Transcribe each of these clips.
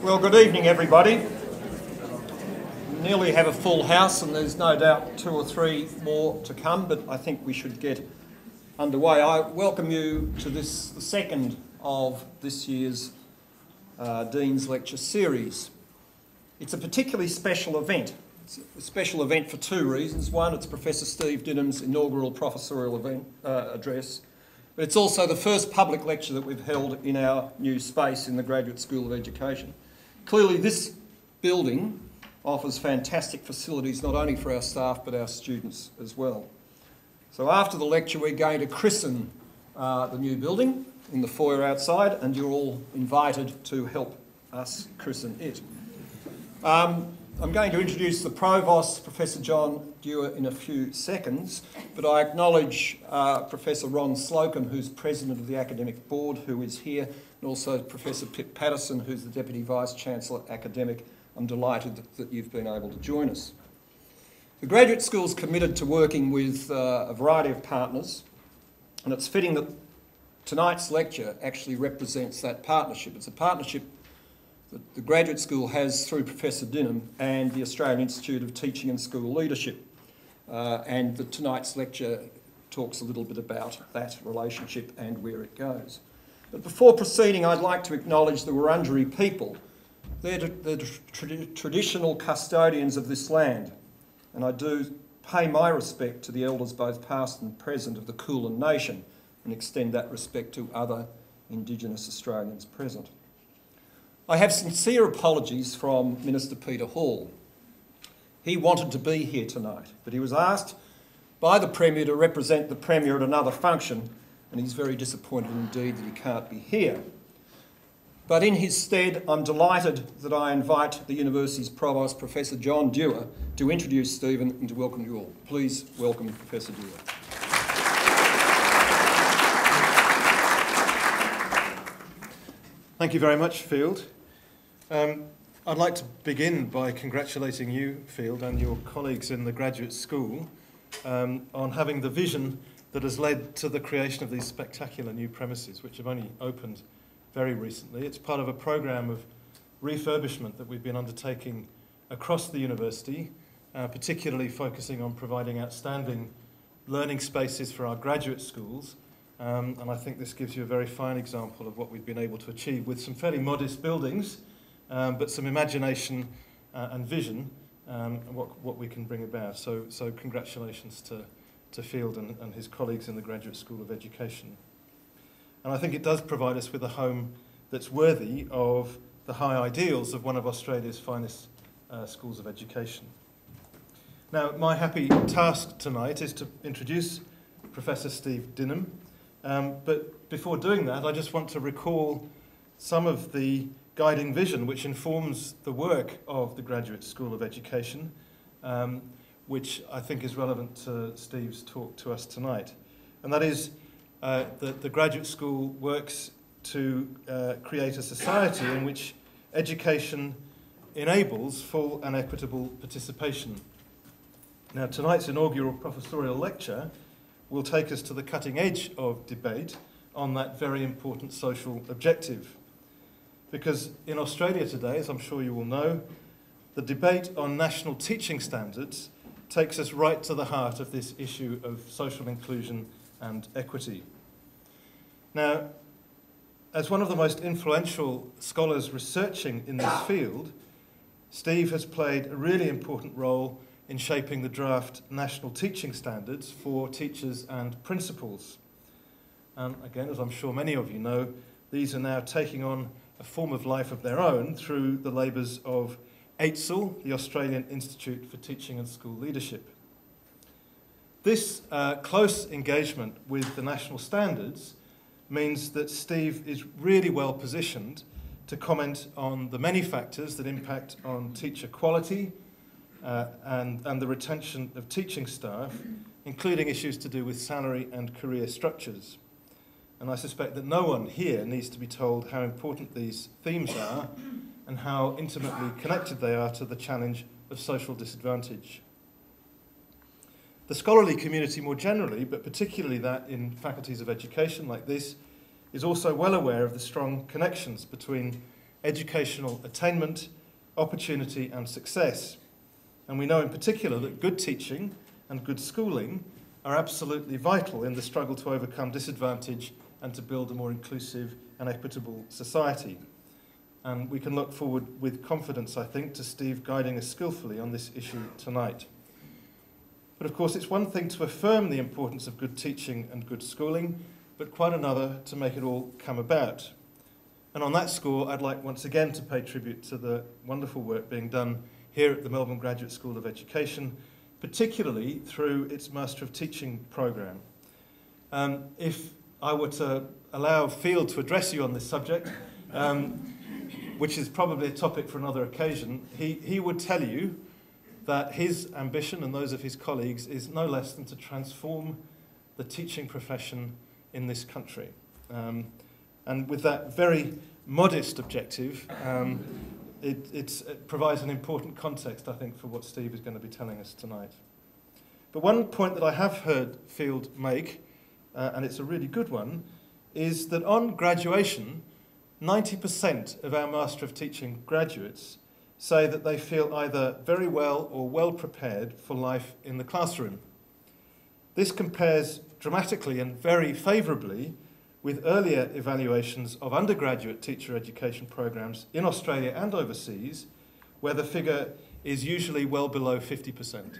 Well, good evening, everybody. We nearly have a full house, and there's no doubt 2 or 3 more to come, but I think we should get underway. I welcome you to the second of this year's Dean's Lecture Series. It's a particularly special event. It's a special event for 2 reasons. One, it's Professor Steve Dinham's inaugural professorial address, but it's also the first public lecture that we've held in our new space in the Graduate School of Education. Clearly, this building offers fantastic facilities not only for our staff but our students as well. So after the lecture, we're going to christen the new building in the foyer outside, and you're all invited to help us christen it. I'm going to introduce the Provost, Professor John Dewar, in a few seconds, but I acknowledge Professor Ron Slocum, who's President of the Academic Board, who is here, and also Professor Pip Patterson, who's the Deputy Vice-Chancellor Academic. I'm delighted that you've been able to join us. The Graduate School's committed to working with a variety of partners, and it's fitting that tonight's lecture actually represents that partnership. It's a partnership that the Graduate School has through Professor Dinham and the Australian Institute of Teaching and School Leadership. And tonight's lecture talks a little bit about that relationship and where it goes. But before proceeding, I'd like to acknowledge the Wurundjeri people. They're the traditional custodians of this land, and I do pay my respect to the elders both past and present of the Kulin Nation and extend that respect to other Indigenous Australians present. I have sincere apologies from Minister Peter Hall. He wanted to be here tonight, but he was asked by the Premier to represent the Premier at another function, and he's very disappointed indeed that he can't be here. But in his stead, I'm delighted that I invite the University's Provost, Professor John Dewar, to introduce Stephen and to welcome you all. Please welcome Professor Dewar. Thank you very much, Field. I'd like to begin by congratulating you, Field, and your colleagues in the Graduate School on having the vision that has led to the creation of these spectacular new premises, which have only opened very recently. It's part of a programme of refurbishment that we've been undertaking across the university, particularly focusing on providing outstanding learning spaces for our graduate schools. And I think this gives you a very fine example of what we've been able to achieve with some fairly modest buildings, but some imagination and vision, what we can bring about. So congratulations to Field and his colleagues in the Graduate School of Education. And I think it does provide us with a home that's worthy of the high ideals of one of Australia's finest schools of education. Now, my happy task tonight is to introduce Professor Steve Dinham. But before doing that, I just want to recall some of the guiding vision which informs the work of the Graduate School of Education, which I think is relevant to Steve's talk to us tonight. And that is that the Graduate School works to create a society in which education enables full and equitable participation. Now, tonight's inaugural professorial lecture will take us to the cutting edge of debate on that very important social objective. Because in Australia today, as I'm sure you will know, the debate on national teaching standards takes us right to the heart of this issue of social inclusion and equity. Now, as one of the most influential scholars researching in this field, Steve has played a really important role in shaping the draft national teaching standards for teachers and principals. And again, as I'm sure many of you know, these are now taking on a form of life of their own through the labours of AITSL, the Australian Institute for Teaching and School Leadership. This close engagement with the national standards means that Steve is really well positioned to comment on the many factors that impact on teacher quality, and the retention of teaching staff, including issues to do with salary and career structures. And I suspect that no one here needs to be told how important these themes are and how intimately connected they are to the challenge of social disadvantage. The scholarly community more generally, but particularly that in faculties of education like this, is also well aware of the strong connections between educational attainment, opportunity and success. And we know in particular that good teaching and good schooling are absolutely vital in the struggle to overcome disadvantage and to build a more inclusive and equitable society. And we can look forward with confidence, I think, to Steve guiding us skillfully on this issue tonight. But of course, it's one thing to affirm the importance of good teaching and good schooling, but quite another to make it all come about. And on that score, I'd like once again to pay tribute to the wonderful work being done here at the Melbourne Graduate School of Education, particularly through its Master of Teaching programme. If I were to allow Field to address you on this subject, which is probably a topic for another occasion, he would tell you that his ambition and those of his colleagues is no less than to transform the teaching profession in this country. And with that very modest objective, it provides an important context, I think, for what Steve is going to be telling us tonight. But one point that I have heard Field make, and it's a really good one, is that on graduation, 90% of our Master of Teaching graduates say that they feel either very well or well prepared for life in the classroom. This compares dramatically and very favourably with earlier evaluations of undergraduate teacher education programs in Australia and overseas, where the figure is usually well below 50%.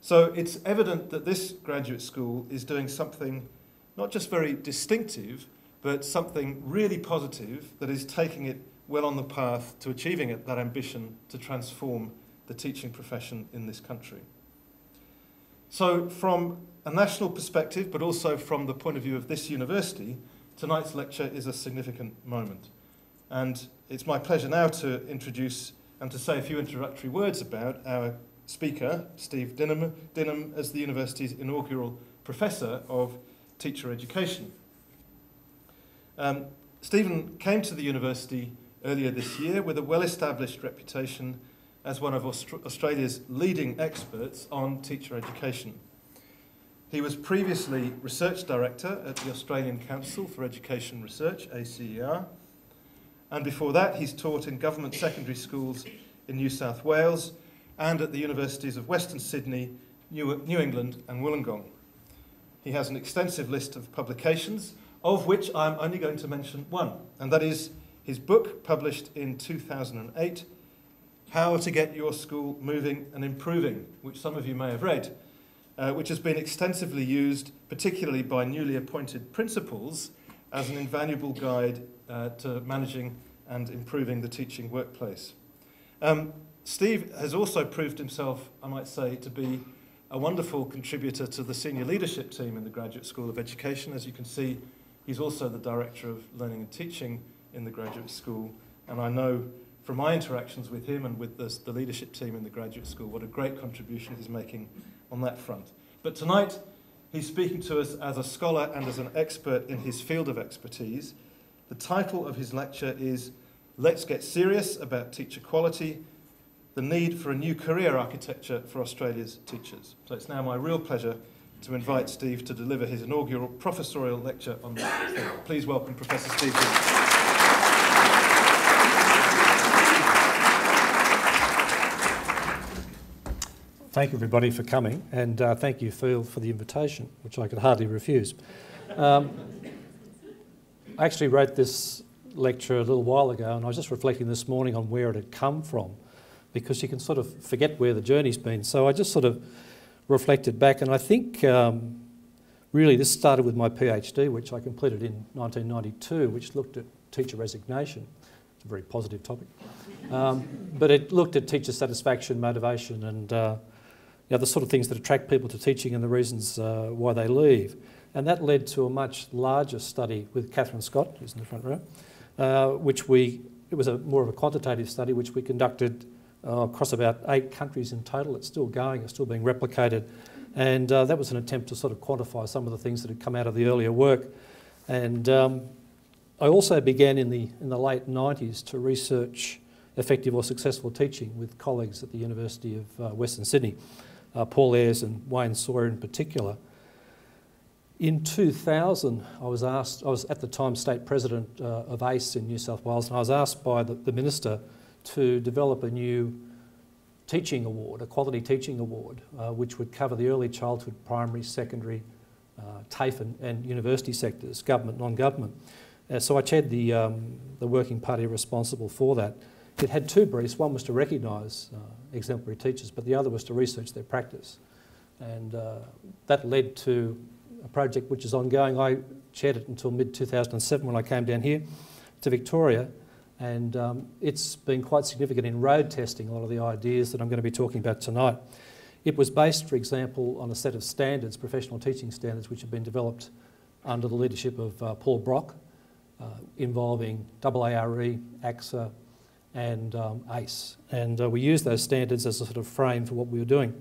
So it's evident that this graduate school is doing something not just very distinctive, but something really positive that is taking it well on the path to achieving that ambition to transform the teaching profession in this country. So from a national perspective, but also from the point of view of this university, tonight's lecture is a significant moment. And it's my pleasure now to introduce and to say a few introductory words about our speaker, Steve Dinham, as the university's inaugural Professor of Teacher Education. Stephen came to the university earlier this year with a well-established reputation as one of Australia's leading experts on teacher education. He was previously Research Director at the Australian Council for Education Research, ACER, and before that he's taught in government secondary schools in New South Wales and at the universities of Western Sydney, New England and Wollongong. He has an extensive list of publications, of which I'm only going to mention one, and that is his book, published in 2008, How to Get Your School Moving and Improving, which some of you may have read, which has been extensively used, particularly by newly appointed principals, as an invaluable guide to managing and improving the teaching workplace. Steve has also proved himself, I might say, to be a wonderful contributor to the senior leadership team in the Graduate School of Education. As you can see, he's also the Director of Learning and Teaching in the Graduate School, and I know from my interactions with him and with the leadership team in the Graduate School what a great contribution he's making on that front. But tonight, he's speaking to us as a scholar and as an expert in his field of expertise. The title of his lecture is Let's Get Serious About Teacher Quality, the Need for a New Career Architecture for Australia's Teachers. So it's now my real pleasure to invite Steve to deliver his inaugural professorial lecture on that theme. Please welcome Professor Steve Dinham. Thank you, everybody, for coming, and thank you, Phil, for the invitation, which I could hardly refuse. I actually wrote this lecture a little while ago, and I was just reflecting this morning on where it had come from, because you can sort of forget where the journey's been. So I just sort of reflected back, and I think really this started with my PhD, which I completed in 1992, which looked at teacher resignation. It's a very positive topic. But it looked at teacher satisfaction, motivation, and the sort of things that attract people to teaching and the reasons why they leave. And that led to a much larger study with Catherine Scott, who's in the front row, it was more of a quantitative study which we conducted across about 8 countries in total. It's still going, it's still being replicated. And that was an attempt to sort of quantify some of the things that had come out of the earlier work. And I also began in the late 90s to research effective or successful teaching with colleagues at the University of Western Sydney, Paul Ayres and Wayne Sawyer in particular. In 2000, I was at the time state president of ACE in New South Wales, and I was asked by the minister to develop a new teaching award, a quality teaching award, which would cover the early childhood, primary, secondary, TAFE and university sectors, government, non-government. So I chaired the working party responsible for that. It had two briefs. One was to recognise exemplary teachers, but the other was to research their practice. And that led to a project which is ongoing. I chaired it until mid-2007 when I came down here to Victoria, and it's been quite significant in road testing a lot of the ideas that I'm going to be talking about tonight. It was based, for example, on a set of standards, professional teaching standards, which have been developed under the leadership of Paul Brock, involving AARE, AXA and ACE. And we used those standards as a sort of frame for what we were doing.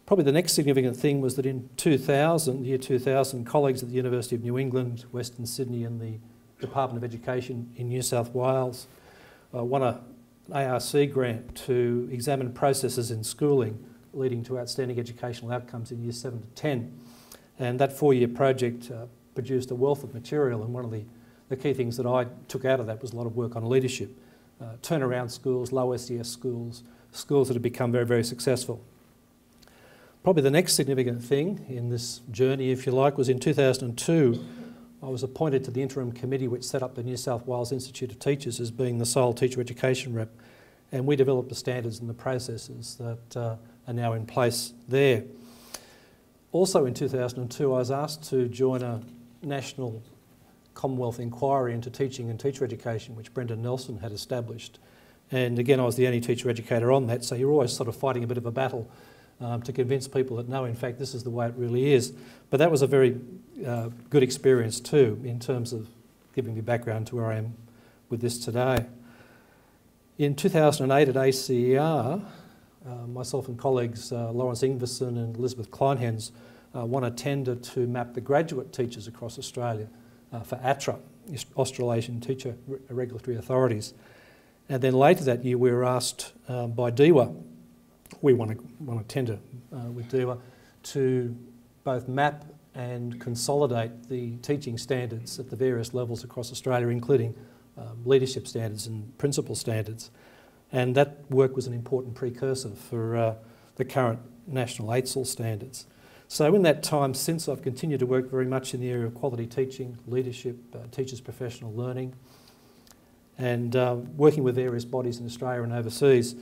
Probably the next significant thing was that in 2000, year 2000, colleagues at the University of New England, Western Sydney and the Department of Education in New South Wales won an ARC grant to examine processes in schooling leading to outstanding educational outcomes in years 7 to 10. And that 4-year project produced a wealth of material, and one of the key things that I took out of that was a lot of work on leadership, turnaround schools, low SES schools, schools that have become very, very successful. Probably the next significant thing in this journey, if you like, was in 2002, I was appointed to the interim committee which set up the New South Wales Institute of Teachers as being the sole teacher education rep, and we developed the standards and the processes that are now in place there. Also in 2002, I was asked to join a national Commonwealth inquiry into teaching and teacher education, which Brendan Nelson had established. And again, I was the only teacher educator on that, so you're always sort of fighting a bit of a battle to convince people that no, in fact, this is the way it really is. But that was a very good experience too, in terms of giving me background to where I am with this today. In 2008 at ACER, myself and colleagues Lawrence Ingverson and Elizabeth Kleinhens won a tender to map the graduate teachers across Australia for ATRA, Australasian Teacher Regulatory Authorities. And then later that year we were asked by DEWA, we won a tender with DEWA, to both map and consolidate the teaching standards at the various levels across Australia, including leadership standards and principal standards. And that work was an important precursor for the current national AITSL standards. So in that time since, I've continued to work very much in the area of quality teaching, leadership, teachers' professional learning, and working with various bodies in Australia and overseas.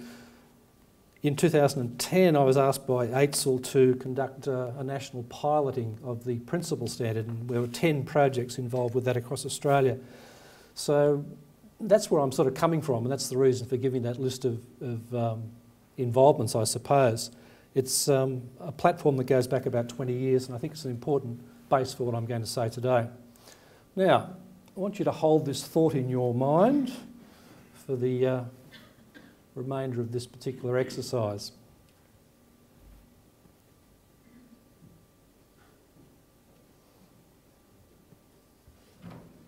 In 2010, I was asked by AITSL to conduct a national piloting of the principal standard, and there were 10 projects involved with that across Australia. So that's where I'm sort of coming from, and that's the reason for giving that list of involvements, I suppose. It's a platform that goes back about 20 years, and I think it's an important base for what I'm going to say today. Now, I want you to hold this thought in your mind for the remainder of this particular exercise.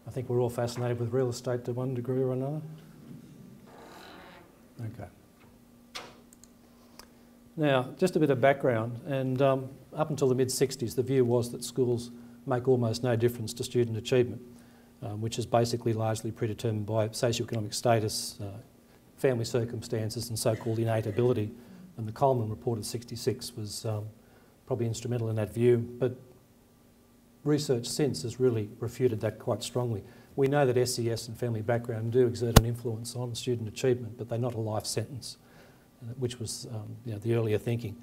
I think we're all fascinated with real estate to one degree or another. Okay. Now, just a bit of background, and up until the mid-60s, the view was that schools make almost no difference to student achievement, which is basically largely predetermined by socioeconomic status, family circumstances and so-called innate ability. And the Coleman report of '66 was probably instrumental in that view, but research since has really refuted that quite strongly. We know that SES and family background do exert an influence on student achievement, but they're not a life sentence, which was the earlier thinking.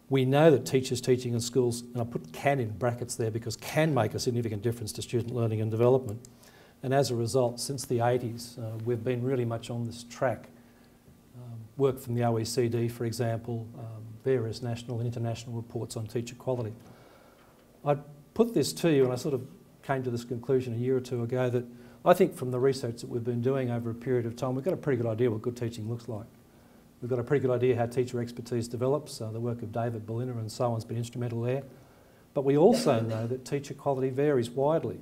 We know that teachers teaching in schools, and I put can in brackets there because can make a significant difference to student learning and development. And as a result, since the 80s, we've been really much on this track. Work from the OECD, for example, various national and international reports on teacher quality. I put this to you, and I sort of came to this conclusion a year or two ago, that I think from the research that we've been doing over a period of time, we've got a pretty good idea what good teaching looks like. We've got a pretty good idea how teacher expertise develops. The work of David Berliner and so on has been instrumental there. But we also know that teacher quality varies widely.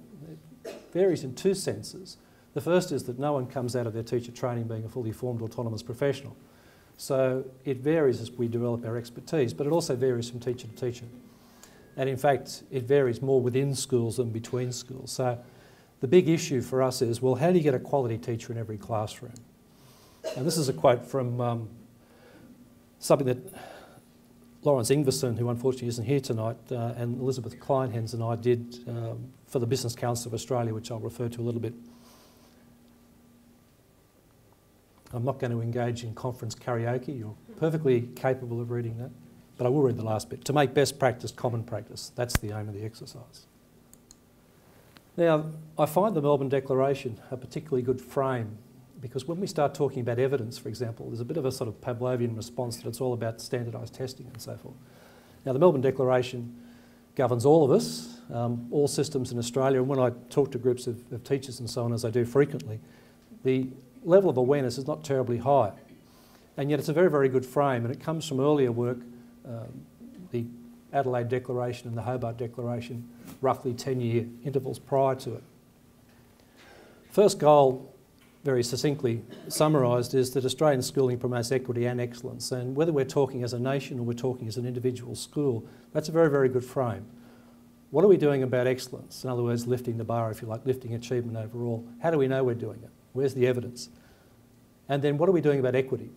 It varies in two senses. The first is that no one comes out of their teacher training being a fully formed autonomous professional. So it varies as we develop our expertise, but it also varies from teacher to teacher. And in fact, it varies more within schools than between schools. So the big issue for us is, well, how do you get a quality teacher in every classroom? And this is a quote from something that Lawrence Ingverson, who unfortunately isn't here tonight, and Elizabeth Kleinhens and I did for the Business Council of Australia, which I'll refer to a little bit. I'm not going to engage in conference karaoke. You're perfectly capable of reading that. But I will read the last bit. To make best practice common practice. That's the aim of the exercise. Now, I find the Melbourne Declaration a particularly good frame, because when we start talking about evidence, for example, there's a bit of a sort of Pavlovian response that it's all about standardised testing and so forth. Now, the Melbourne Declaration governs all of us, all systems in Australia, and when I talk to groups of teachers and so on, as I do frequently, the level of awareness is not terribly high. And yet it's a very, very good frame, and it comes from earlier work, the Adelaide Declaration and the Hobart Declaration, roughly 10-year intervals prior to it. First goal, very succinctly summarised, is that Australian schooling promotes equity and excellence, and whether we're talking as a nation or we're talking as an individual school, that's a very, very good frame. What are we doing about excellence? In other words, lifting the bar, if you like, lifting achievement overall. How do we know we're doing it? Where's the evidence? And then what are we doing about equity?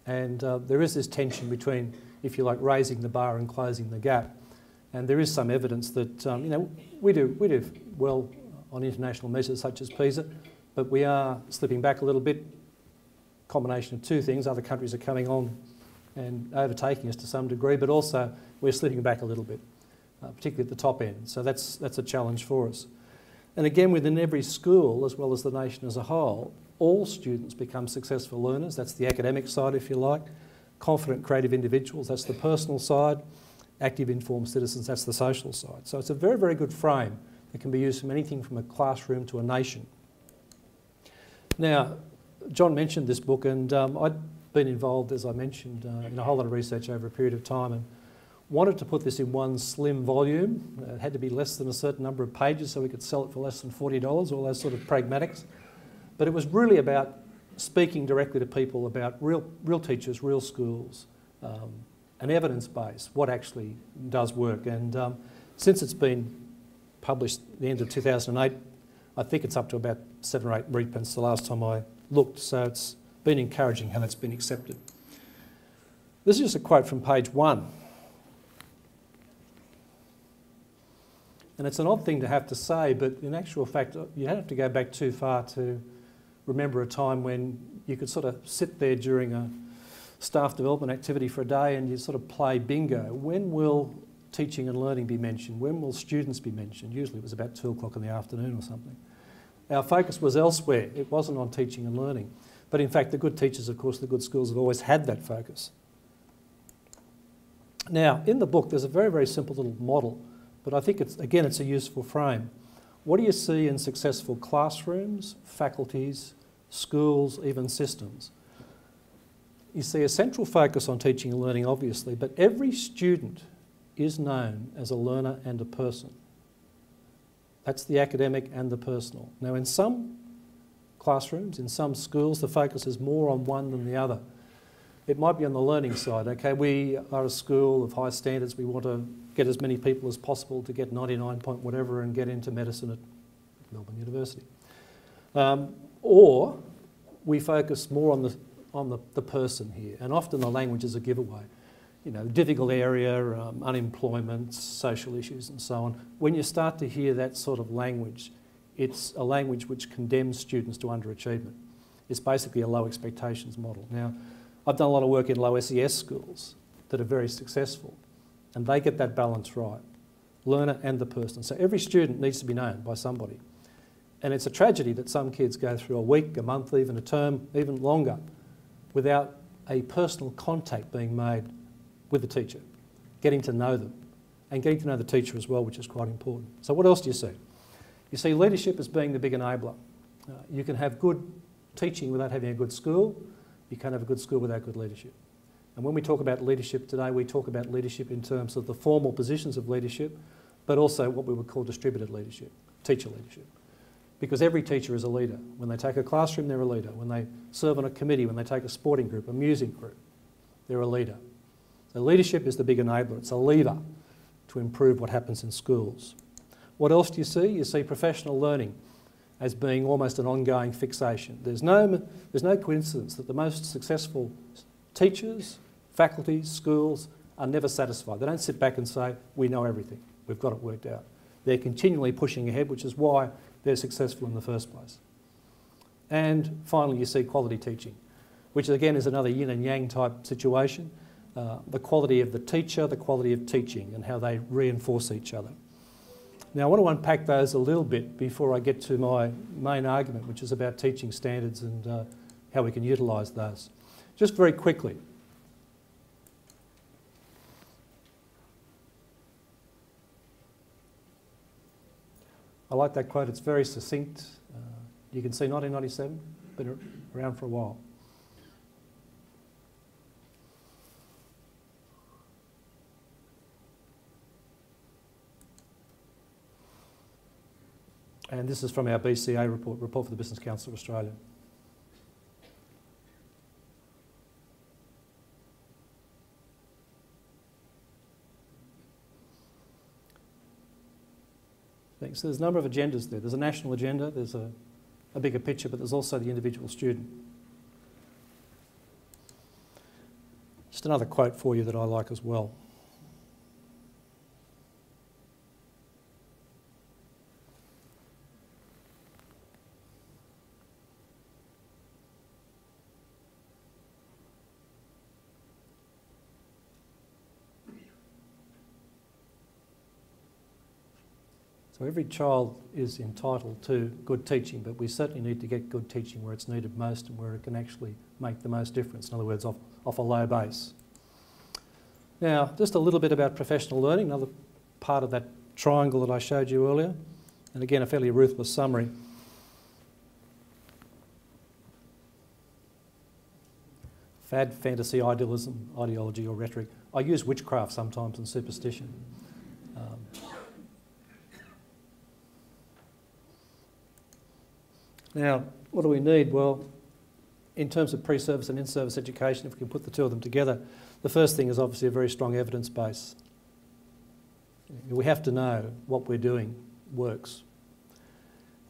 And there is this tension between, if you like, raising the bar and closing the gap. And there is some evidence that, you know, we do well on international measures such as PISA, but we are slipping back a little bit. Combination of two things. Other countries are coming on and overtaking us to some degree, but also we're slipping back a little bit, particularly at the top end. So that's a challenge for us. And again, within every school, as well as the nation as a whole, all students become successful learners. That's the academic side, if you like. Confident, creative individuals, that's the personal side. Active, informed citizens, that's the social side. So it's a very, very good frame that can be used from anything from a classroom to a nation. Now, John mentioned this book, and I'd been involved, as I mentioned, in a whole lot of research over a period of time, and wanted to put this in one slim volume. It had to be less than a certain number of pages so we could sell it for less than $40, all those sort of pragmatics. But it was really about speaking directly to people about real teachers, real schools, an evidence base, what actually does work. And since it's been published at the end of 2008, I think it's up to about 7 or 8 reprints the last time I looked, so it's been encouraging how that's been accepted. This is just a quote from page 1. And it's an odd thing to have to say, but in actual fact, you don't have to go back too far to remember a time when you could sort of sit there during a staff development activity for a day and you sort of play bingo. When will teaching and learning be mentioned? When will students be mentioned? Usually it was about 2 o'clock in the afternoon or something. Our focus was elsewhere. It wasn't on teaching and learning. But in fact, the good teachers, of course, the good schools have always had that focus. Now, in the book, there's a very, very simple little model, but I think it's a useful frame. What do you see in successful classrooms, faculties, schools, even systems? You see a central focus on teaching and learning, obviously, but every student is known as a learner and a person. That's the academic and the personal. Now, in some classrooms, in some schools, the focus is more on one than the other. It might be on the learning side. Okay, we are a school of high standards. We want to get as many people as possible to get 99 point whatever and get into medicine at Melbourne University. Or we focus more on the person here, and often the language is a giveaway. You know, difficult area, unemployment, social issues and so on. When you start to hear that sort of language, it's a language which condemns students to underachievement. It's basically a low expectations model. Now, I've done a lot of work in low SES schools that are very successful, and they get that balance right, learner and the person. So every student needs to be known by somebody. And it's a tragedy that some kids go through a week, a month, even a term, even longer, without a personal contact being made with the teacher, getting to know them, and getting to know the teacher as well, which is quite important. So what else do you see? You see leadership as being the big enabler. You can have good teaching without having a good school. You can't have a good school without good leadership. And when we talk about leadership today, we talk about leadership in terms of the formal positions of leadership, but also what we would call distributed leadership, teacher leadership. Because every teacher is a leader. When they take a classroom, they're a leader. When they serve on a committee, when they take a sporting group, a music group, they're a leader. So leadership is the big enabler. It's a lever to improve what happens in schools. What else do you see? You see professional learning as being almost an ongoing fixation. There's no coincidence that the most successful teachers, faculties, schools are never satisfied. They don't sit back and say, we know everything, we've got it worked out. They're continually pushing ahead, which is why they're successful in the first place. And finally, you see quality teaching, which again is another yin and yang type situation. The quality of the teacher, the quality of teaching, and how they reinforce each other. Now, I want to unpack those a little bit before I get to my main argument, which is about teaching standards and how we can utilise those. Just very quickly. I like that quote, it's very succinct. You can see 1997, been around for a while. And this is from our BCA report for the Business Council of Australia. So there's a number of agendas there. There's a national agenda, there's a bigger picture, but there's also the individual student. Just another quote for you that I like as well. So every child is entitled to good teaching, but we certainly need to get good teaching where it's needed most and where it can actually make the most difference. In other words, off a low base. Now, just a little bit about professional learning, another part of that triangle that I showed you earlier. And again, a fairly ruthless summary. Fad, fantasy, idealism, ideology or rhetoric. I use witchcraft sometimes and superstition. Now, what do we need? Well, in terms of pre-service and in-service education, if we can put the two of them together, the first thing is obviously a very strong evidence base. We have to know what we're doing works.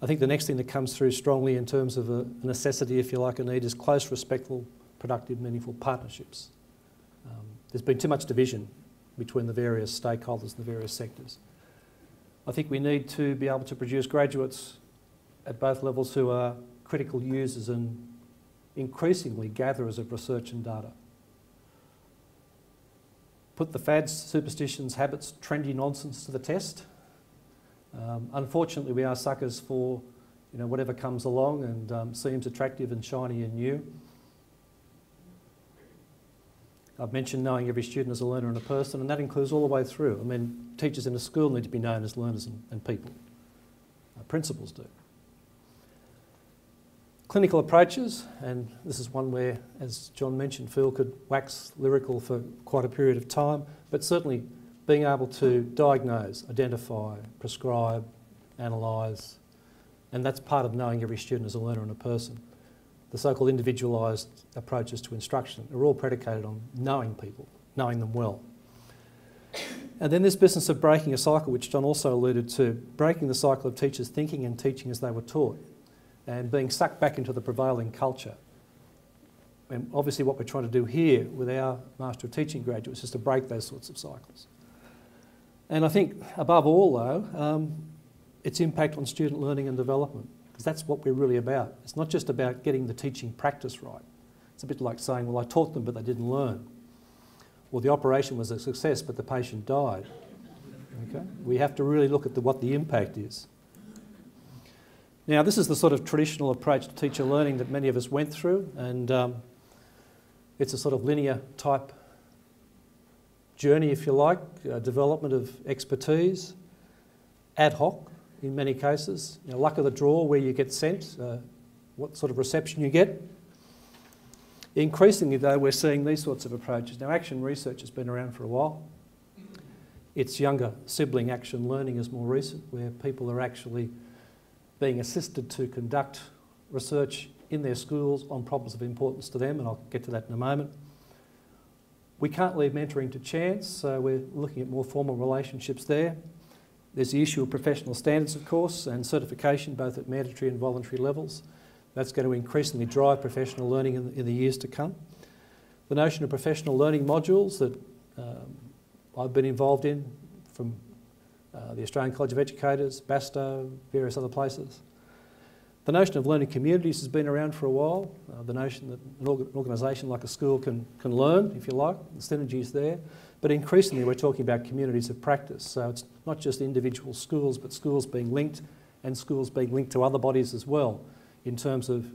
I think the next thing that comes through strongly in terms of a necessity, if you like, a need, is close, respectful, productive, meaningful partnerships. There's been too much division between the various stakeholders and the various sectors. I think we need to be able to produce graduates at both levels who are critical users and increasingly gatherers of research and data. Put the fads, superstitions, habits, trendy nonsense to the test. Unfortunately, we are suckers for whatever comes along and seems attractive and shiny and new. I've mentioned knowing every student as a learner and a person, and that includes all the way through. I mean, teachers in a school need to be known as learners and people. Principals do. Clinical approaches, and this is one where, as John mentioned, Phil could wax lyrical for quite a period of time, but certainly being able to diagnose, identify, prescribe, analyse, and that's part of knowing every student as a learner and a person. The so-called individualised approaches to instruction are all predicated on knowing people, knowing them well. And then this business of breaking a cycle, which John also alluded to, breaking the cycle of teachers thinking and teaching as they were taught, and being sucked back into the prevailing culture. And obviously what we're trying to do here with our Master of Teaching graduates is to break those sorts of cycles. And I think above all though, its impact on student learning and development, because that's what we're really about. It's not just about getting the teaching practice right. It's a bit like saying, well, I taught them but they didn't learn. Well, the operation was a success but the patient died. Okay? We have to really look at what the impact is. Now, this is the sort of traditional approach to teacher learning that many of us went through, and it's a sort of linear type journey, if you like, development of expertise, ad hoc in many cases, luck of the draw where you get sent, what sort of reception you get. Increasingly though, we're seeing these sorts of approaches. Now, action research has been around for a while. Its younger sibling, action learning, is more recent, where people are actually being assisted to conduct research in their schools on problems of importance to them, and I'll get to that in a moment. We can't leave mentoring to chance, so we're looking at more formal relationships there. There's the issue of professional standards, of course, and certification, both at mandatory and voluntary levels. That's going to increasingly drive professional learning in the years to come. The notion of professional learning modules that I've been involved in from the Australian College of Educators, BASTO, various other places. The notion of learning communities has been around for a while. The notion that an organisation like a school can learn, if you like, the synergies there. But increasingly we're talking about communities of practice. So it's not just individual schools, but schools being linked and schools being linked to other bodies as well in terms of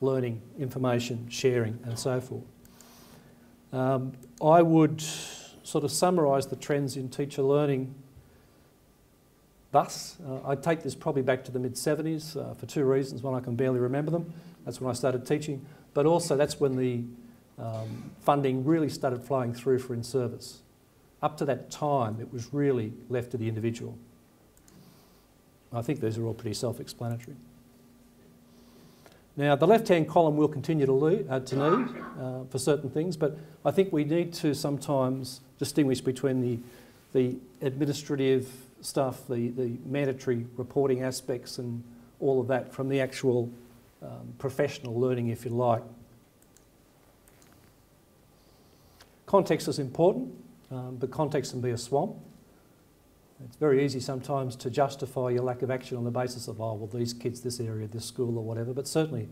learning, information, sharing and so forth. I would sort of summarise the trends in teacher learning thus. I'd take this probably back to the mid-70s for two reasons. One, I can barely remember them. That's when I started teaching. But also that's when the funding really started flowing through for in-service. Up to that time, it was really left to the individual. I think these are all pretty self-explanatory. Now, the left-hand column will continue to need for certain things, but I think we need to sometimes distinguish between the administrative stuff, the mandatory reporting aspects and all of that from the actual professional learning, if you like. Context is important, but context can be a swamp. It's very easy sometimes to justify your lack of action on the basis of, oh, well, these kids, this area, this school or whatever, but certainly,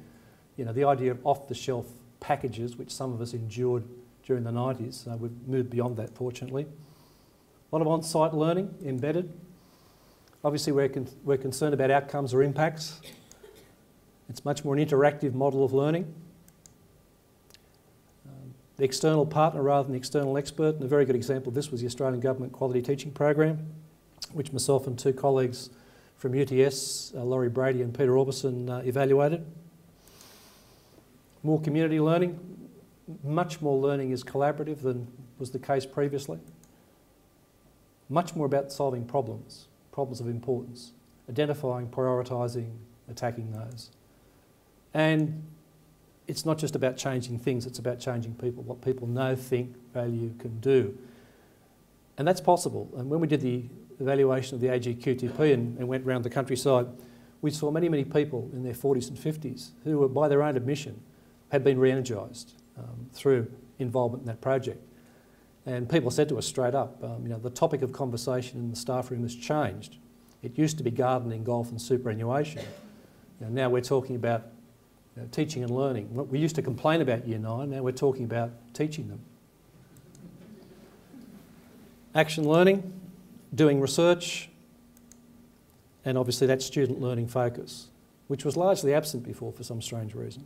you know, the idea of off-the-shelf packages, which some of us endured during the 90s, we've moved beyond that, fortunately. A lot of on-site learning embedded. Obviously, we're concerned about outcomes or impacts. It's much more an interactive model of learning. The external partner rather than the external expert, and a very good example of this was the Australian Government Quality Teaching Program, which myself and two colleagues from UTS, Laurie Brady and Peter Orbison, evaluated. More community learning. Much more learning is collaborative than was the case previously. Much more about solving problems of importance, identifying, prioritising, attacking those. And it's not just about changing things, it's about changing people, what people know, think, value, can do. And that's possible. And when we did the evaluation of the AGQTP and went around the countryside, we saw many, many people in their 40s and 50s who were, by their own admission, had been re-energised through involvement in that project. And people said to us straight up, you know, the topic of conversation in the staff room has changed. It used to be gardening, golf and superannuation. You know, now we're talking about teaching and learning. We used to complain about Year 9, now we're talking about teaching them. Action learning, doing research, and obviously that student learning focus, which was largely absent before for some strange reason.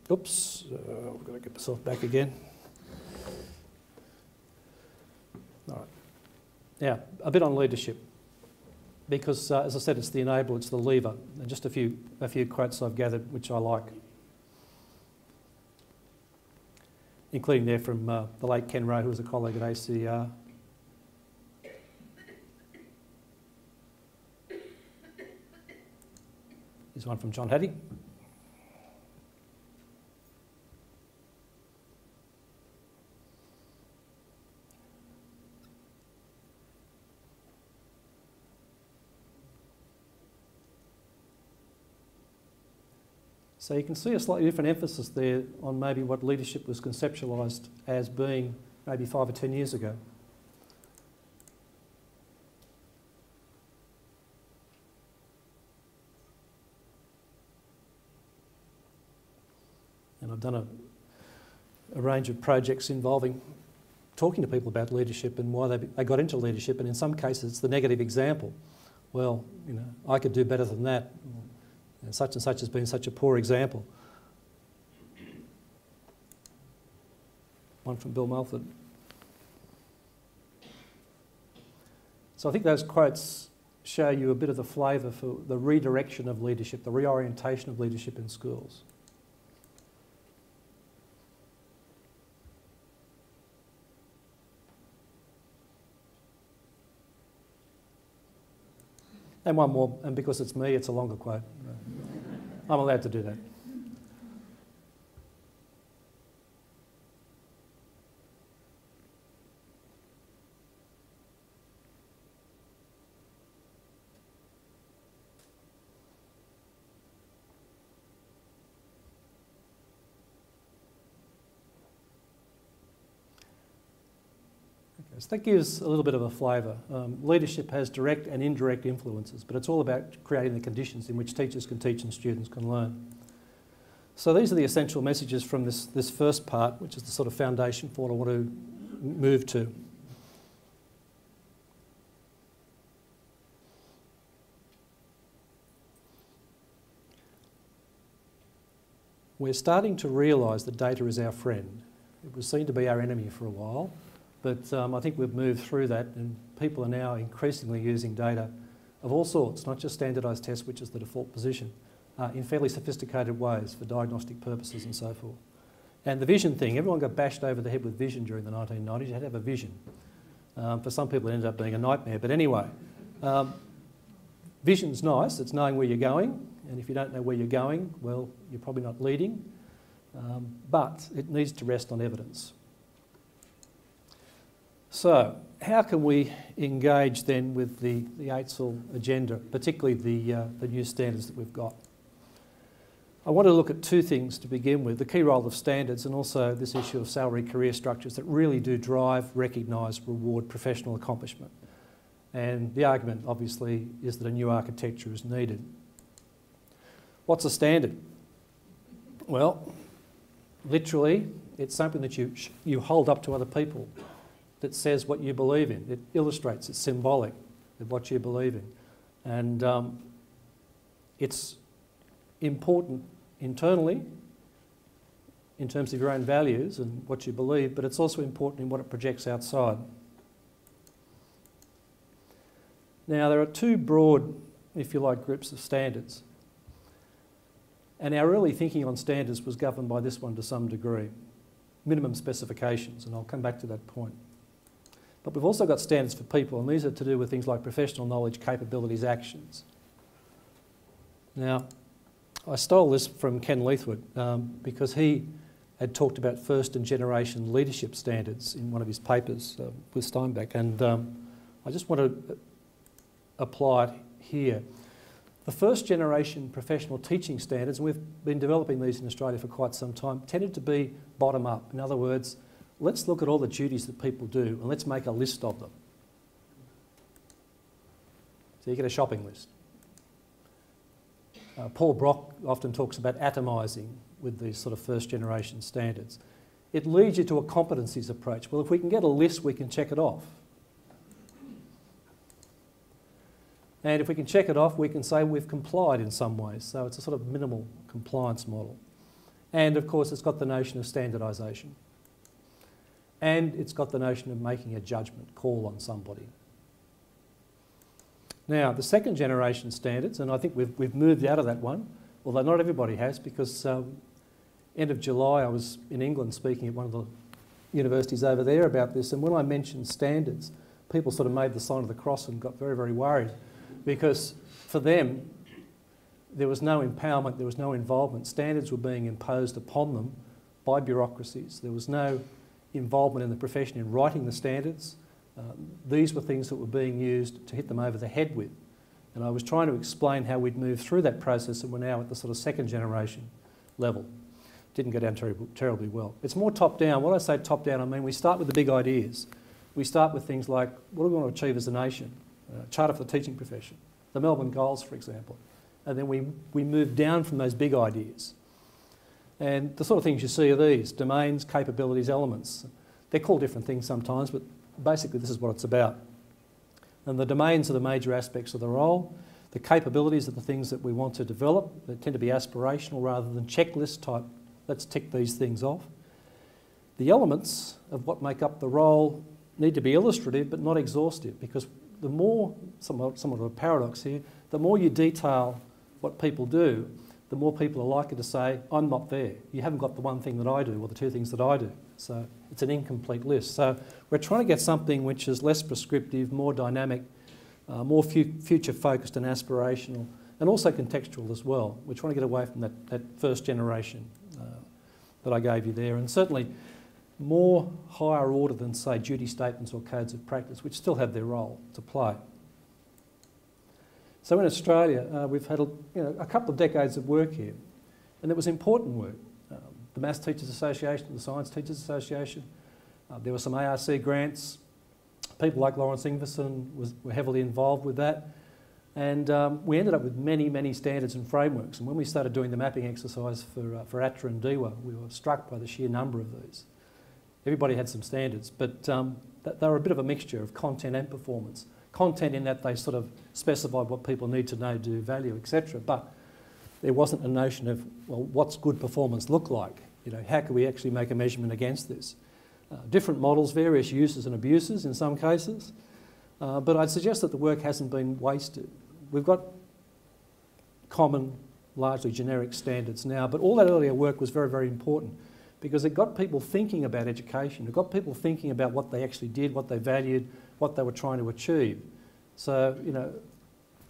Oops, I've got to get myself back again. All right. Now, a bit on leadership. Because, as I said, it's the enabler, it's the lever. And just a few quotes I've gathered which I like. Including there from the late Ken Rowe, who was a colleague at ACR. Here's one from John Hattie. So you can see a slightly different emphasis there on maybe what leadership was conceptualised as being maybe 5 or 10 years ago. And I've done a range of projects involving talking to people about leadership and why they got into leadership, and in some cases it's the negative example. Well, you know, I could do better than that. And such has been such a poor example. One from Bill Mulford. So I think those quotes show you a bit of the flavour for the redirection of leadership, the reorientation of leadership in schools. And one more, and because it's me, it's a longer quote. I'm allowed to do that. So that gives a little bit of a flavour. Leadership has direct and indirect influences, but it's all about creating the conditions in which teachers can teach and students can learn. So these are the essential messages from this first part, which is the sort of foundation for what I want to move to. We're starting to realise that data is our friend. It was seen to be our enemy for a while, but I think we've moved through that, and people are now increasingly using data of all sorts, not just standardised tests, which is the default position, in fairly sophisticated ways for diagnostic purposes and so forth. And the vision thing, everyone got bashed over the head with vision during the 1990s. You had to have a vision. For some people it ended up being a nightmare, but anyway. Vision's nice, it's knowing where you're going, and if you don't know where you're going, well, you're probably not leading, but it needs to rest on evidence. So, how can we engage then with the AITSL agenda, particularly the new standards that we've got? I want to look at two things to begin with, the key role of standards and also this issue of salary career structures that really do drive, recognise, reward professional accomplishment. And the argument, obviously, is that a new architecture is needed. What's a standard? Well, literally, it's something that you hold up to other people that says what you believe in. It illustrates, it's symbolic of what you believe in. And it's important internally in terms of your own values and what you believe, but it's also important in what it projects outside. Now, there are two broad, if you like, groups of standards. And our early thinking on standards was governed by this one to some degree. Minimum specifications, and I'll come back to that point. But we've also got standards for people, and these are to do with things like professional knowledge, capabilities, actions. Now, I stole this from Ken Leithwood because he had talked about first and generation leadership standards in one of his papers with Steinbeck, and I just want to apply it here. The first generation professional teaching standards, and we've been developing these in Australia for quite some time, tended to be bottom up. In other words, let's look at all the duties that people do and let's make a list of them. So you get a shopping list. Paul Brock often talks about atomising with these sort of first generation standards. It leads you to a competencies approach. Well, if we can get a list, we can check it off. And if we can check it off, we can say we've complied in some ways. So it's a sort of minimal compliance model. And of course, it's got the notion of standardisation. And it's got the notion of making a judgment call on somebody. Now, the second generation standards, and I think we've moved out of that one, although not everybody has, because end of July I was in England speaking at one of the universities over there about this, and when I mentioned standards, people sort of made the sign of the cross and got very, very worried, because for them there was no empowerment, there was no involvement. Standards were being imposed upon them by bureaucracies. There was no involvement in the profession in writing the standards. These were things that were being used to hit them over the head with. And I was trying to explain how we'd moved through that process and we're now at the sort of second generation level. Didn't go down terribly well. It's more top down. When I say top down, I mean we start with the big ideas. We start with things like, what do we want to achieve as a nation? Charter for the teaching profession. The Melbourne goals, for example. And then we move down from those big ideas. And the sort of things you see are these: domains, capabilities, elements. They're called different things sometimes, but basically this is what it's about. And the domains are the major aspects of the role. The capabilities are the things that we want to develop. They tend to be aspirational rather than checklist type. Let's tick these things off. The elements of what make up the role need to be illustrative but not exhaustive, because the more, somewhat of a paradox here, the more you detail what people do, the more people are likely to say, I'm not there. You haven't got the one thing that I do or the two things that I do. So it's an incomplete list. So we're trying to get something which is less prescriptive, more dynamic, more future focused and aspirational, and also contextual as well. We're trying to get away from that first generation that I gave you there, and certainly more higher order than, say, duty statements or codes of practice, which still have their role to play. So in Australia, we've had a couple of decades of work here, and it was important work. The Maths Teachers Association, the Science Teachers Association, there were some ARC grants, People like Lawrence Ingverson were heavily involved with that. And we ended up with many, many standards and frameworks. And when we started doing the mapping exercise for ATRA and DEWA, we were struck by the sheer number of these. Everybody had some standards, but they were a bit of a mixture of content and performance. Content in that they sort of specified what people need to know to value, etc. But there wasn't a notion of, well, what's good performance look like? You know, how can we actually make a measurement against this? Different models, various uses and abuses in some cases. But I'd suggest that the work hasn't been wasted. We've got common, largely generic standards now, but all that earlier work was very, very important because it got people thinking about education. It got people thinking about what they actually did, what they valued, what they were trying to achieve. So, you know,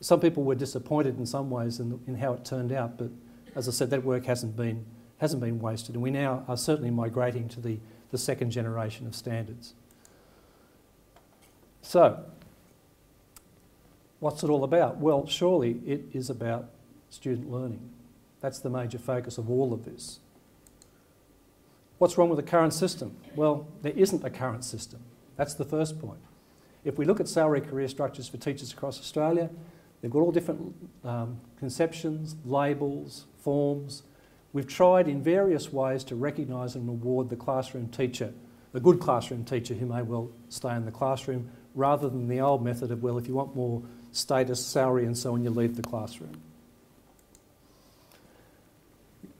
some people were disappointed in some ways in how it turned out, but as I said, that work hasn't been wasted, and we now are certainly migrating to the second generation of standards. So, what's it all about? Well, surely it is about student learning. That's the major focus of all of this. What's wrong with the current system? Well, there isn't a current system. That's the first point. If we look at salary career structures for teachers across Australia, they've got all different conceptions, labels, forms. We've tried in various ways to recognise and reward the classroom teacher, the good classroom teacher who may well stay in the classroom, rather than the old method of, well, if you want more status, salary and so on, you leave the classroom.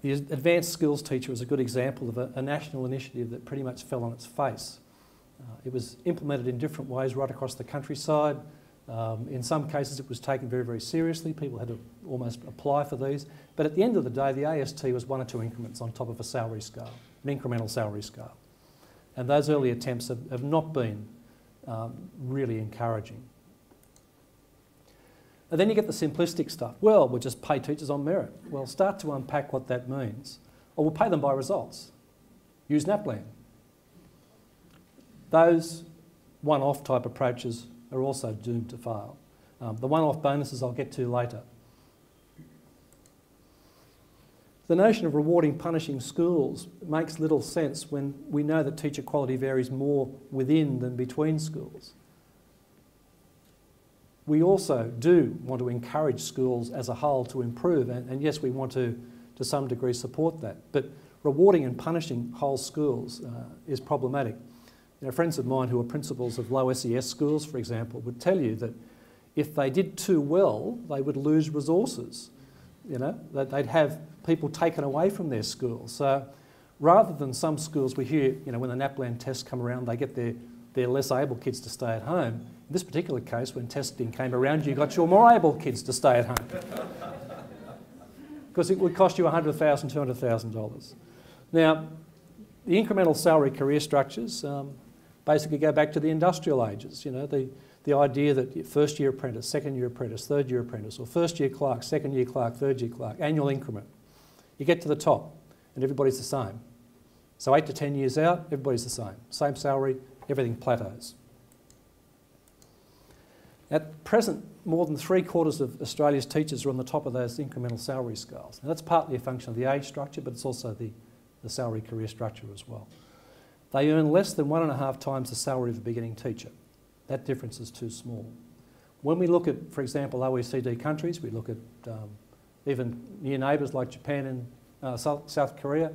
The advanced skills teacher is a good example of a national initiative that pretty much fell on its face. It was implemented in different ways right across the countryside. In some cases it was taken very, very seriously. People had to almost apply for these. But at the end of the day, the AST was 1 or 2 increments on top of a salary scale, an incremental salary scale. And those early attempts have not been really encouraging. And then you get the simplistic stuff. Well, we'll just pay teachers on merit. Well, start to unpack what that means. Or we'll pay them by results. Use NAPLAN. Those one-off type approaches are also doomed to fail. The one-off bonuses I'll get to later. The notion of rewarding punishing schools makes little sense when we know that teacher quality varies more within than between schools. We also do want to encourage schools as a whole to improve, and yes, we want to some degree support that, but rewarding and punishing whole schools is problematic. You know, friends of mine who are principals of low SES schools, for example, would tell you that if they did too well, they would lose resources. You know, that they'd have people taken away from their schools. So rather than some schools we hear, you know, when the NAPLAN tests come around, they get their less able kids to stay at home. In this particular case, when testing came around, you got your more able kids to stay at home. Because it would cost you $100,000, $200,000. Now, the incremental salary career structures basically go back to the industrial ages. You know, the idea that first year apprentice, second year apprentice, third year apprentice, or first year clerk, second year clerk, third year clerk, annual increment. You get to the top and everybody's the same. So 8 to 10 years out, everybody's the same. Same salary, everything plateaus. At present, more than 3/4 of Australia's teachers are on the top of those incremental salary scales. Now that's partly a function of the age structure, but it's also the salary career structure as well. They earn less than 1.5 times the salary of a beginning teacher. That difference is too small. When we look at, for example, OECD countries, we look at even near neighbours like Japan and South Korea,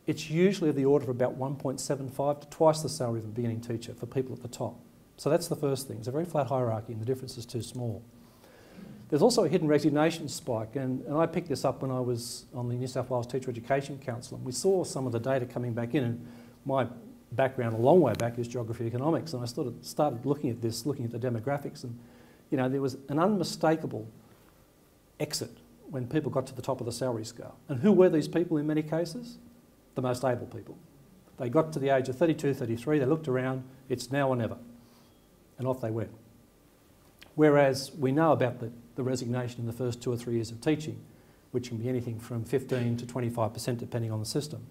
it's usually of the order of about 1.75 to twice the salary of a beginning teacher for people at the top. So that's the first thing. It's a very flat hierarchy and the difference is too small. There's also a hidden resignation spike, and I picked this up when I was on the New South Wales Teacher Education Council, and we saw some of the data coming back in, and my background a long way back is geography economics, and I started looking at this, looking at the demographics, and you know, there was an unmistakable exit when people got to the top of the salary scale. And who were these people in many cases? The most able people. They got to the age of 32, 33, they looked around, it's now or never, and off they went. Whereas we know about the resignation in the first 2 or 3 years of teaching, which can be anything from 15 to 25% depending on the system.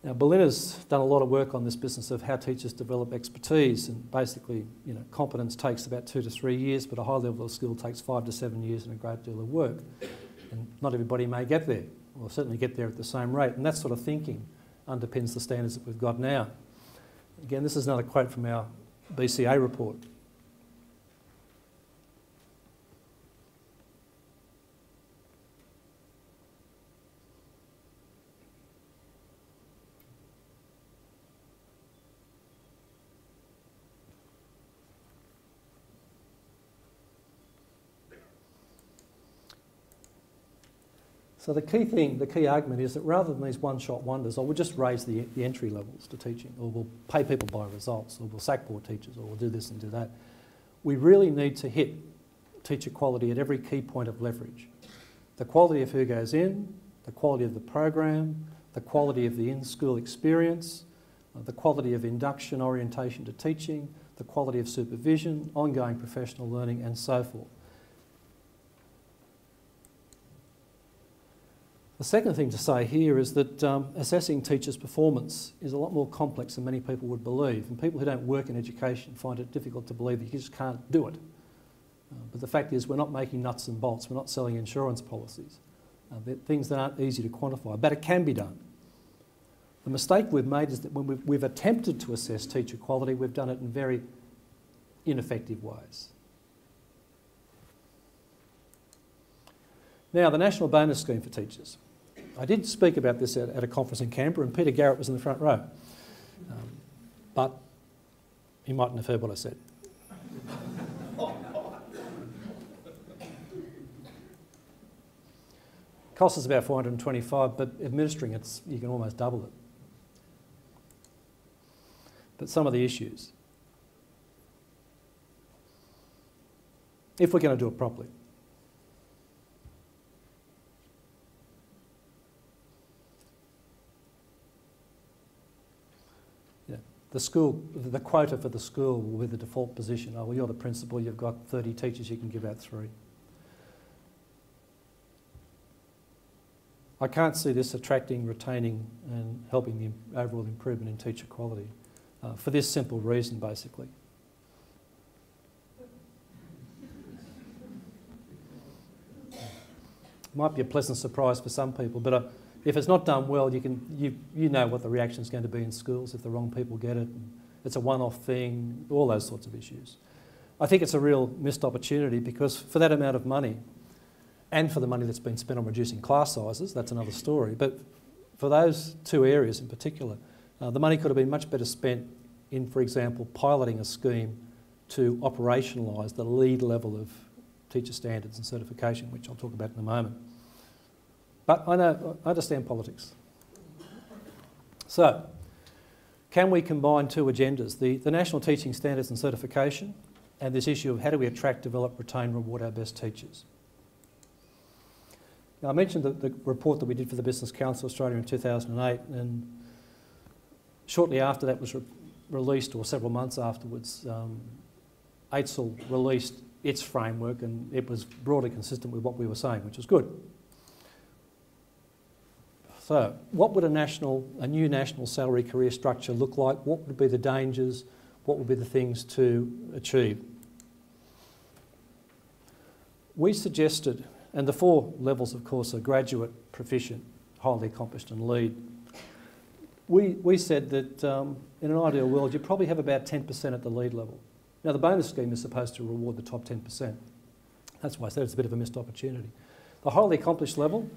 Now, Belinda's done a lot of work on this business of how teachers develop expertise, and basically, you know, competence takes about 2 to 3 years, but a high level of skill takes 5 to 7 years and a great deal of work. And not everybody may get there, or certainly get there at the same rate, and that sort of thinking underpins the standards that we've got now. Again, this is another quote from our BCA report. So the key thing, the key argument is that rather than these one-shot wonders, we'll just raise the entry levels to teaching, or we'll pay people by results, or we'll sack more teachers, or we'll do this and do that. We really need to hit teacher quality at every key point of leverage. The quality of who goes in, the quality of the program, the quality of the in-school experience, the quality of induction orientation to teaching, the quality of supervision, ongoing professional learning, and so forth. The second thing to say here is that assessing teachers' performance is a lot more complex than many people would believe, and people who don't work in education find it difficult to believe that you just can't do it. But the fact is we're not making nuts and bolts, we're not selling insurance policies. They're things that aren't easy to quantify, but it can be done. The mistake we've made is that when we've attempted to assess teacher quality, we've done it in very ineffective ways. Now, the National Bonus Scheme for Teachers. I did speak about this at a conference in Canberra, and Peter Garrett was in the front row. But he mightn't have heard what I said. Cost us about $425, but administering it, you can almost double it. But some of the issues. If we're going to do it properly. The quota for the school will be the default position. Oh, well, you're the principal, you've got 30 teachers, you can give out 3. I can't see this attracting, retaining and helping the overall improvement in teacher quality for this simple reason, basically. Might be a pleasant surprise for some people, but if it's not done well, you know what the reaction is going to be in schools if the wrong people get it. It's a one-off thing, all those sorts of issues. I think it's a real missed opportunity because for that amount of money, and for the money that's been spent on reducing class sizes, that's another story, but for those 2 areas in particular, the money could have been much better spent in, for example, piloting a scheme to operationalise the lead level of teacher standards and certification, which I'll talk about in a moment. But I understand politics. So, can we combine 2 agendas? The National Teaching Standards and Certification and this issue of how do we attract, develop, retain, reward our best teachers. Now, I mentioned the report that we did for the Business Council Australia in 2008, and shortly after that was released, or several months afterwards, AITSL released its framework, and it was broadly consistent with what we were saying, which was good. So, what would a new national salary career structure look like? What would be the dangers? What would be the things to achieve? We suggested, and the 4 levels, of course, are graduate, proficient, highly accomplished and lead. We said that in an ideal world, you'd probably have about 10% at the lead level. Now, the bonus scheme is supposed to reward the top 10%. That's why I said it's a bit of a missed opportunity. The highly accomplished level,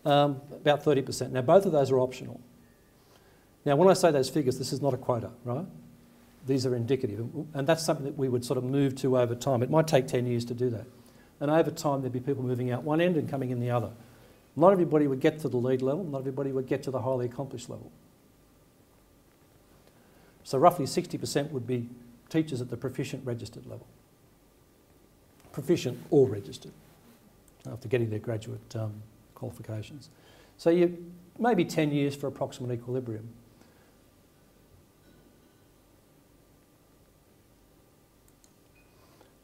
about 30%. Now, both of those are optional. Now, when I say those figures, this is not a quota, right? These are indicative, and that's something that we would sort of move to over time. It might take 10 years to do that. And over time, there'd be people moving out one end and coming in the other. Not everybody would get to the lead level, not everybody would get to the highly accomplished level. So roughly 60% would be teachers at the proficient registered level. Proficient or registered, after getting their graduate qualifications. So maybe 10 years for approximate equilibrium.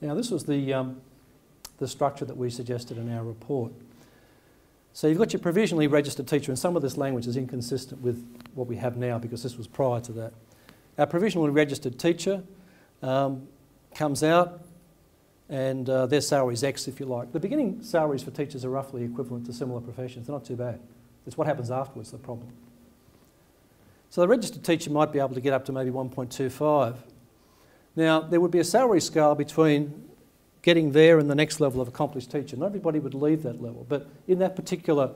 Now, this was the structure that we suggested in our report. So you've got your provisionally registered teacher, and some of this language is inconsistent with what we have now because this was prior to that. Our provisionally registered teacher comes out, and their salary is X, if you like. The beginning salaries for teachers are roughly equivalent to similar professions. They're not too bad. It's what happens afterwards, the problem. So the registered teacher might be able to get up to maybe 1.25. Now, there would be a salary scale between getting there and the next level of accomplished teacher. Not everybody would leave that level, but in that particular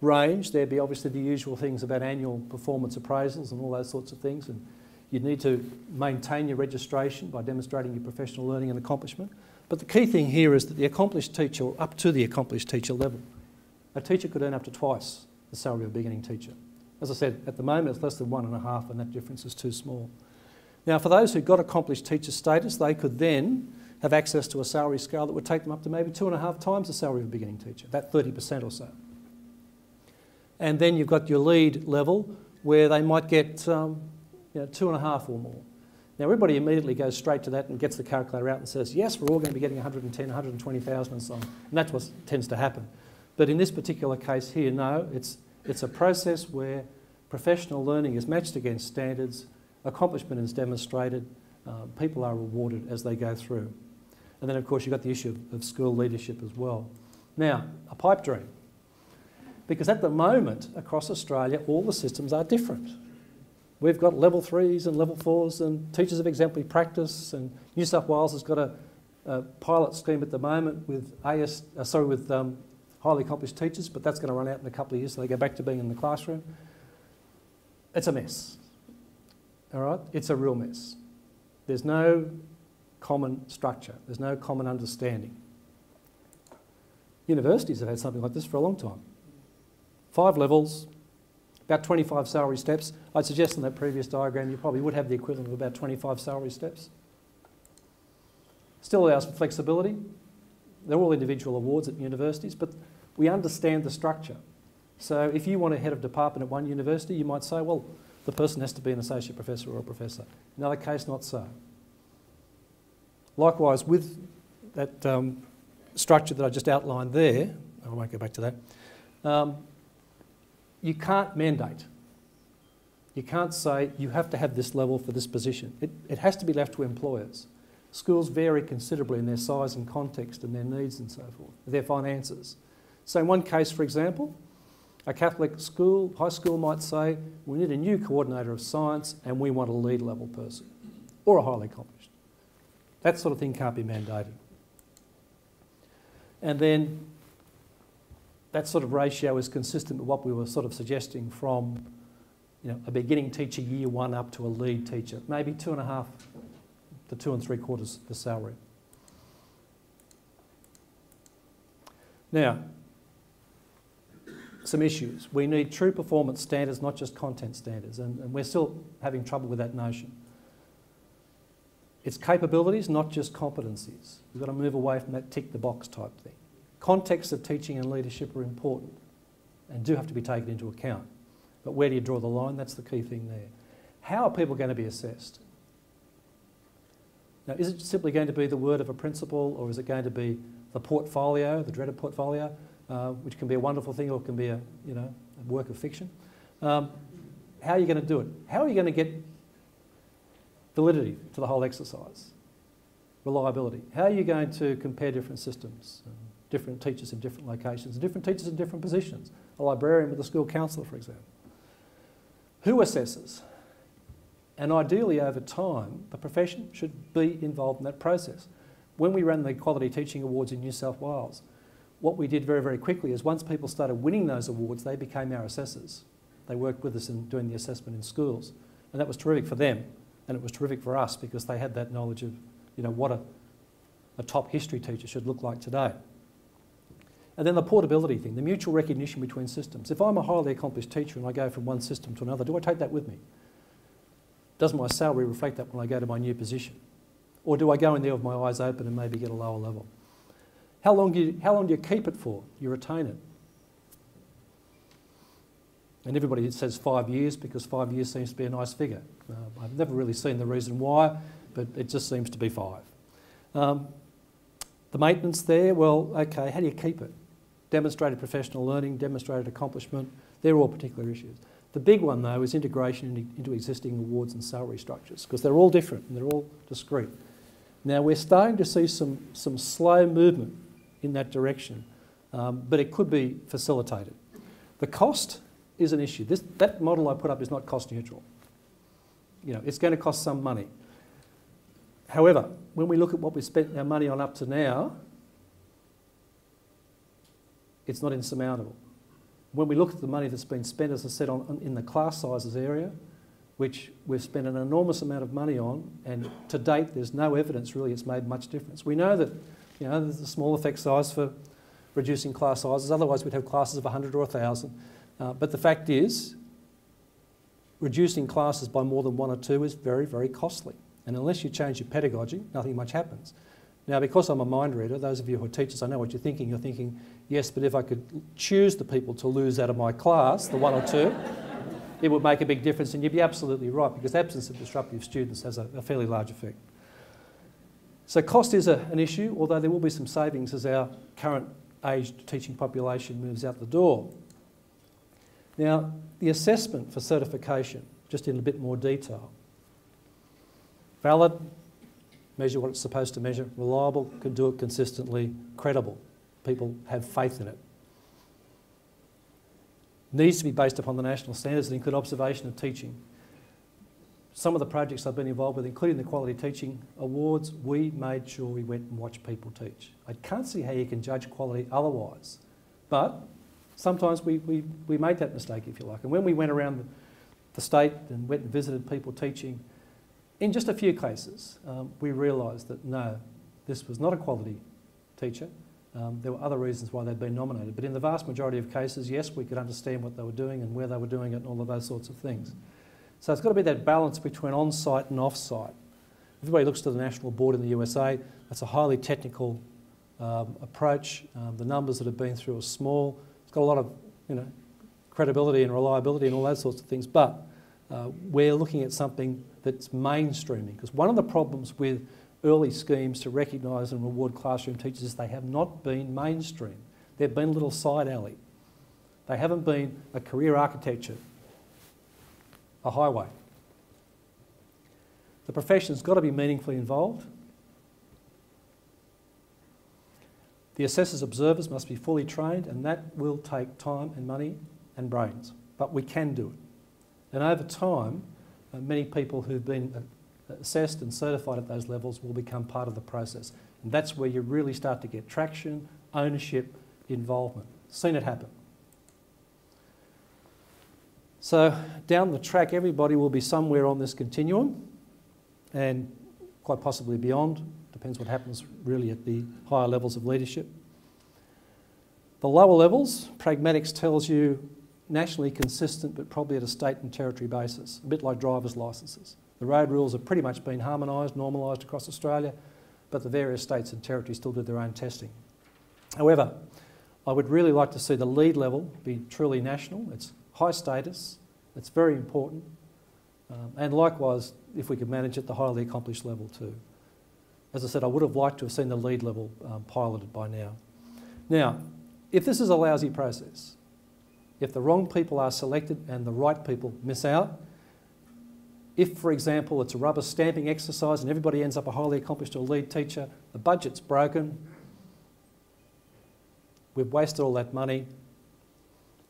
range, there'd be obviously the usual things about annual performance appraisals and all those sorts of things, and you'd need to maintain your registration by demonstrating your professional learning and accomplishment. But the key thing here is that the accomplished teacher, or up to the accomplished teacher level, a teacher could earn up to twice the salary of a beginning teacher. As I said, at the moment it's less than 1.5, and that difference is too small. Now, for those who got accomplished teacher status, they could then have access to a salary scale that would take them up to maybe 2.5 times the salary of a beginning teacher, that 30% or so. And then you've got your lead level where they might get 2.5 or more. Now, everybody immediately goes straight to that and gets the calculator out and says, yes, we're all going to be getting 110, 120,000 and so on. And that's what tends to happen. But in this particular case here, no, it's a process where professional learning is matched against standards, accomplishment is demonstrated, people are rewarded as they go through. And then, of course, you've got the issue of school leadership as well. Now, a pipe dream. Because at the moment, across Australia, all the systems are different. We've got level 3s and level 4s and teachers of exemplary practice, and New South Wales has got a pilot scheme at the moment with highly accomplished teachers, but that's going to run out in a couple of years, so they go back to being in the classroom. It's a mess. All right? It's a real mess. There's no common structure. There's no common understanding. Universities have had something like this for a long time. 5 levels, about 25 salary steps. I'd suggest in that previous diagram you probably would have the equivalent of about 25 salary steps. Still allows for flexibility. They're all individual awards at universities, but we understand the structure. So if you want a head of department at one university, you might say, well, the person has to be an associate professor or a professor. In another case, not so. Likewise, with that structure that I just outlined there, I won't go back to that, you can't mandate. You can't say you have to have this level for this position. It has to be left to employers. Schools vary considerably in their size and context and their needs and so forth, their finances. So in one case, for example, a Catholic school, high school might say, we need a new coordinator of science and we want a lead level person or a highly accomplished. That sort of thing can't be mandated. And then that sort of ratio is consistent with what we were sort of suggesting from a beginning teacher year 1 up to a lead teacher, maybe 2.5 to 2 3/4 the salary. Now, some issues. We need true performance standards, not just content standards, and we're still having trouble with that notion. It's capabilities, not just competencies. We've got to move away from that tick the box type thing. Contexts of teaching and leadership are important and do have to be taken into account. But where do you draw the line? That's the key thing there. How are people going to be assessed? Now, is it simply going to be the word of a principal, or is it going to be the portfolio, the dreaded portfolio, which can be a wonderful thing or can be a work of fiction? How are you going to do it? How are you going to get validity to the whole exercise? Reliability. How are you going to compare different systems, different teachers in different locations, and different teachers in different positions? A librarian with a school counsellor, for example. Who assesses? And ideally, over time, the profession should be involved in that process. When we ran the Quality Teaching Awards in New South Wales, what we did very, very quickly is once people started winning those awards, they became our assessors. They worked with us in doing the assessment in schools. And that was terrific for them, and it was terrific for us because they had that knowledge of what a top history teacher should look like today. And then the portability thing, the mutual recognition between systems. If I'm a highly accomplished teacher and I go from one system to another, do I take that with me? Does my salary reflect that when I go to my new position? Or do I go in there with my eyes open and maybe get a lower level? How long do you keep it for? You retain it. And everybody says 5 years because 5 years seems to be a nice figure. I've never really seen the reason why, but it just seems to be 5. The maintenance there, well, okay, how do you keep it? Demonstrated professional learning, demonstrated accomplishment, they're all particular issues. The big one, though, is integration into existing awards and salary structures, because they're all different and they're all discrete. Now, we're starting to see some slow movement in that direction, but it could be facilitated. The cost is an issue. That model I put up is not cost neutral. it's going to cost some money. However, when we look at what we've spent our money on up to now, it's not insurmountable. When we look at the money that's been spent, as I said, in the class sizes area, which we've spent an enormous amount of money on, and to date there's no evidence really it's made much difference. We know that there's a small effect size for reducing class sizes, otherwise we'd have classes of 100 or 1,000. But the fact is, reducing classes by more than 1 or 2 is very, very costly. And unless you change your pedagogy, nothing much happens. Now, because I'm a mind reader, those of you who are teachers, I know what you're thinking. You're thinking, yes, but if I could choose the people to lose out of my class, the 1 or 2, it would make a big difference. And you'd be absolutely right, because absence of disruptive students has a fairly large effect. So cost is an issue, although there will be some savings as our current aged teaching population moves out the door. Now, the assessment for certification, just in a bit more detail. Valid, measure what it's supposed to measure, reliable, can do it consistently, credible. People have faith in it. Needs to be based upon the national standards that include observation of teaching. Some of the projects I've been involved with, including the Quality Teaching Awards, we made sure we went and watched people teach. I can't see how you can judge quality otherwise. But sometimes we made that mistake, if you like. And when we went around the state and went and visited people teaching, in just a few cases, we realised that no, this was not a quality teacher. There were other reasons why they'd been nominated. But in the vast majority of cases, yes, we could understand what they were doing and where they were doing it and all of those sorts of things. So it's got to be that balance between on-site and off-site. Everybody looks to the National Board in the USA. That's a highly technical approach. The numbers that have been through are small. It's got a lot of credibility and reliability and all those sorts of things. But we're looking at something that's mainstreaming. Because one of the problems with early schemes to recognise and reward classroom teachers is they have not been mainstream. They've been a little side alley. They haven't been a career architecture, a highway. The profession's got to be meaningfully involved. The assessors' observers must be fully trained, and that will take time and money and brains. But we can do it. And over time, many people who've been assessed and certified at those levels will become part of the process. And that's where you really start to get traction, ownership, involvement. Seen it happen. So down the track, everybody will be somewhere on this continuum and quite possibly beyond. Depends what happens really at the higher levels of leadership. The lower levels, pragmatics tells you nationally consistent but probably at a state and territory basis, a bit like driver's licences. The road rules have pretty much been harmonised, normalised across Australia, but the various states and territories still do their own testing. However, I would really like to see the lead level be truly national. It's high status, it's very important, and likewise, if we could manage at the highly accomplished level too. As I said, I would have liked to have seen the lead level piloted by now. Now, if this is a lousy process, if the wrong people are selected and the right people miss out, if, for example, it's a rubber stamping exercise and everybody ends up a highly accomplished or lead teacher, the budget's broken, we've wasted all that money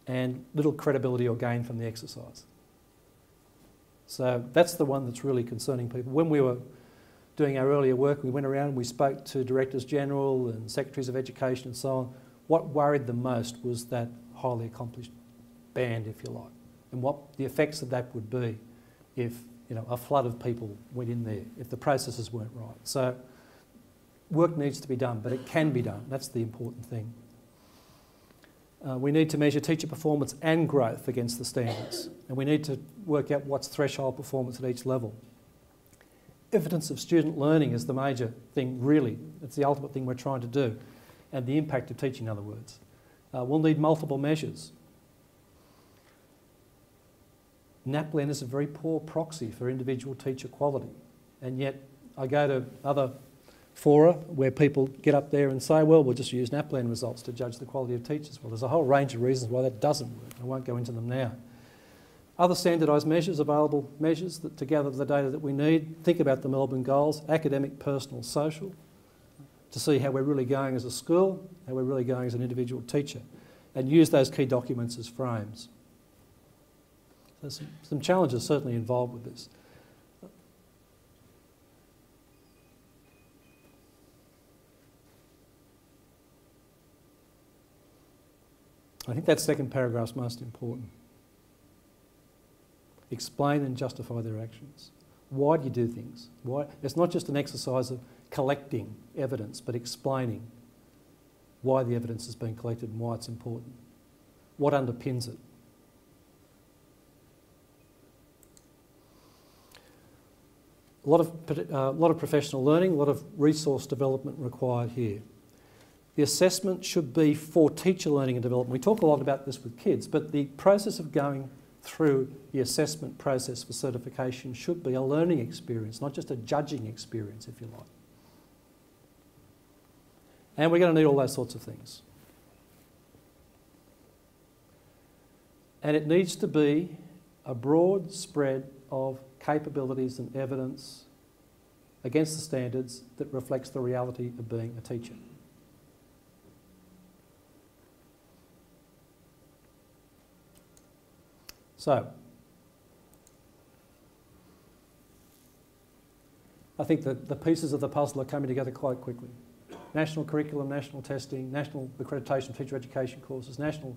and little credibility or gain from the exercise. So that's the one that's really concerning people. When we were doing our earlier work, we went around and we spoke to Directors General and Secretaries of Education and so on. What worried them most was that highly accomplished band, if you like, and what the effects of that would be if a flood of people went in there, if the processes weren't right. So work needs to be done, but it can be done. That's the important thing. We need to measure teacher performance and growth against the standards, and we need to work out what's threshold performance at each level. Evidence of student learning is the major thing, really. It's the ultimate thing we're trying to do, and the impact of teaching, in other words. We'll need multiple measures. NAPLAN is a very poor proxy for individual teacher quality, and yet I go to other fora where people get up there and say, well, we'll just use NAPLAN results to judge the quality of teachers. Well, there's a whole range of reasons why that doesn't work. I won't go into them now. Other standardised measures, available measures that to gather the data that we need. Think about the Melbourne goals, academic, personal, social, to see how we're really going as a school, how we're really going as an individual teacher, and use those key documents as frames. There's some challenges certainly involved with this. I think that second paragraph's most important. Explain and justify their actions. Why do you do things? Why? It's not just an exercise of collecting evidence, but explaining why the evidence is being collected and why it's important. What underpins it? A lot of professional learning, a lot of resource development required here. The assessment should be for teacher learning and development. We talk a lot about this with kids, but the process of going through the assessment process for certification should be a learning experience, not just a judging experience, if you like. And we're going to need all those sorts of things. And it needs to be a broad spread of capabilities and evidence against the standards that reflects the reality of being a teacher. So, I think that the pieces of the puzzle are coming together quite quickly. National curriculum, national testing, national accreditation of teacher education courses, national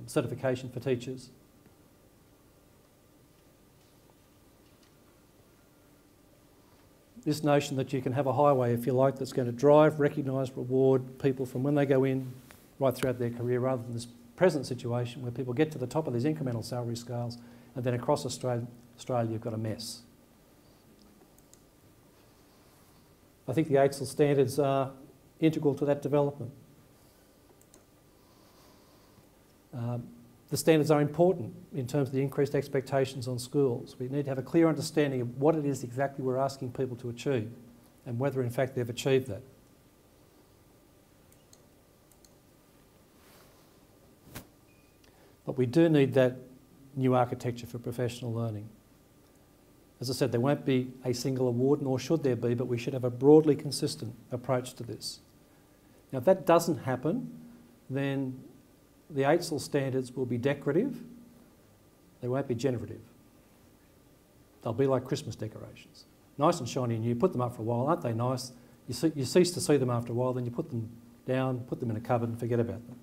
certification for teachers. This notion that you can have a highway, if you like, that's going to drive, recognise, reward people from when they go in right throughout their career, rather than this present situation where people get to the top of these incremental salary scales and then across Australia you've got a mess. I think the AITSL standards are integral to that development. The standards are important in terms of the increased expectations on schools. We need to have a clear understanding of what it is exactly we're asking people to achieve and whether in fact they've achieved that. But we do need that new architecture for professional learning. As I said, there won't be a single award, nor should there be, but we should have a broadly consistent approach to this. Now, if that doesn't happen, then the AITSL standards will be decorative, they won't be generative. They'll be like Christmas decorations. Nice and shiny and new, put them up for a while, aren't they nice? You cease to see them after a while, then you put them down, put them in a cupboard and forget about them.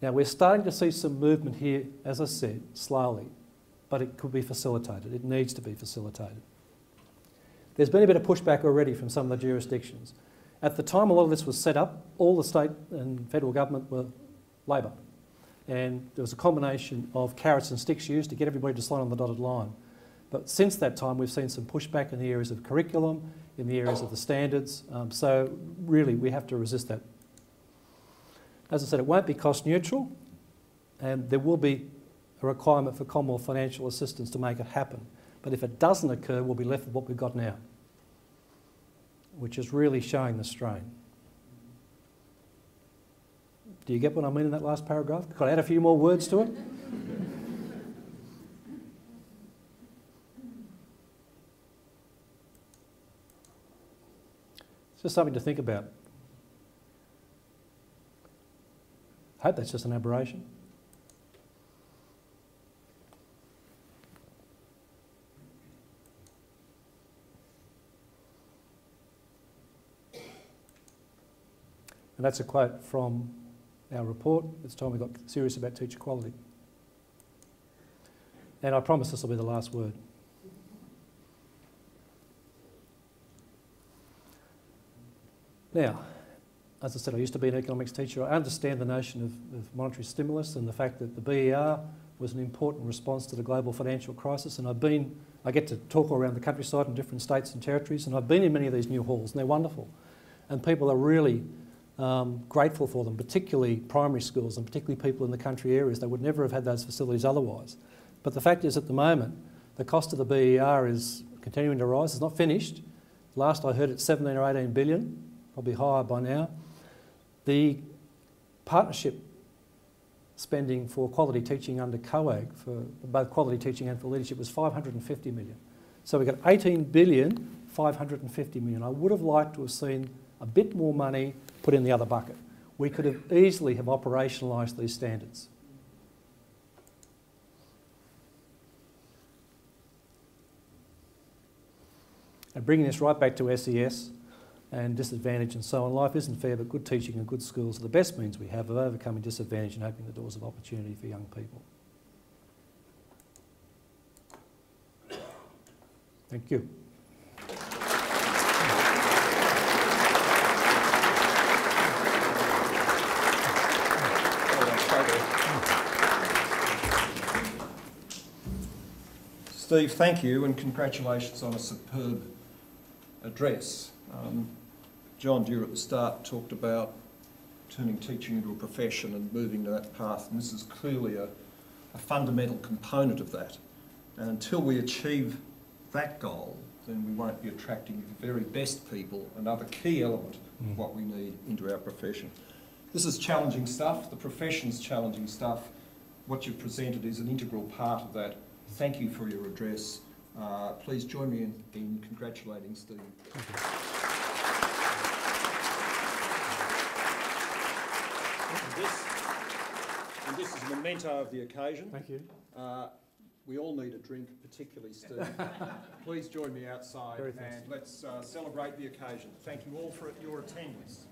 Now, we're starting to see some movement here, as I said, slowly, but it could be facilitated. It needs to be facilitated. There's been a bit of pushback already from some of the jurisdictions. At the time a lot of this was set up, all the state and federal government were Labor. And there was a combination of carrots and sticks used to get everybody to sign on the dotted line. But since that time, we've seen some pushback in the areas of curriculum, in the areas of the standards. So really, we have to resist that. As I said, it won't be cost neutral, and there will be a requirement for Commonwealth financial assistance to make it happen. But if it doesn't occur, we'll be left with what we've got now, which is really showing the strain. Do you get what I mean in that last paragraph? Could I add a few more words to it? It's just something to think about. I hope that's just an aberration. And that's a quote from our report. It's time we got serious about teacher quality. And I promise this will be the last word. Now, as I said, I used to be an economics teacher. I understand the notion of monetary stimulus and the fact that the BER was an important response to the global financial crisis. And I get to talk all around the countryside in different states and territories, and I've been in many of these new halls, and they're wonderful. And people are really grateful for them, particularly primary schools and particularly people in the country areas. They would never have had those facilities otherwise. But the fact is, at the moment, the cost of the BER is continuing to rise. It's not finished. Last I heard, it's 17 or 18 billion, probably higher by now. The partnership spending for quality teaching under COAG, for both quality teaching and for leadership, was 550 million. So we've got 18 billion, 550 million. I would have liked to have seen a bit more money put in the other bucket. We could have easily have operationalised these standards. And bringing this right back to SES, and disadvantage and so on. Life isn't fair, but good teaching and good schools are the best means we have of overcoming disadvantage and opening the doors of opportunity for young people. Thank you. Steve, thank you, and congratulations on a superb address. John Deere at the start talked about turning teaching into a profession and moving to that path, and this is clearly a fundamental component of that. And until we achieve that goal, then we won't be attracting the very best people, another key element of what we need into our profession. This is challenging stuff, the profession's challenging stuff. What you've presented is an integral part of that. Thank you for your address. Please join me in congratulating Steve. And this is a memento of the occasion. Thank you. We all need a drink, particularly Steve. Please join me outside and let's celebrate the occasion. Thank you all for your attendance.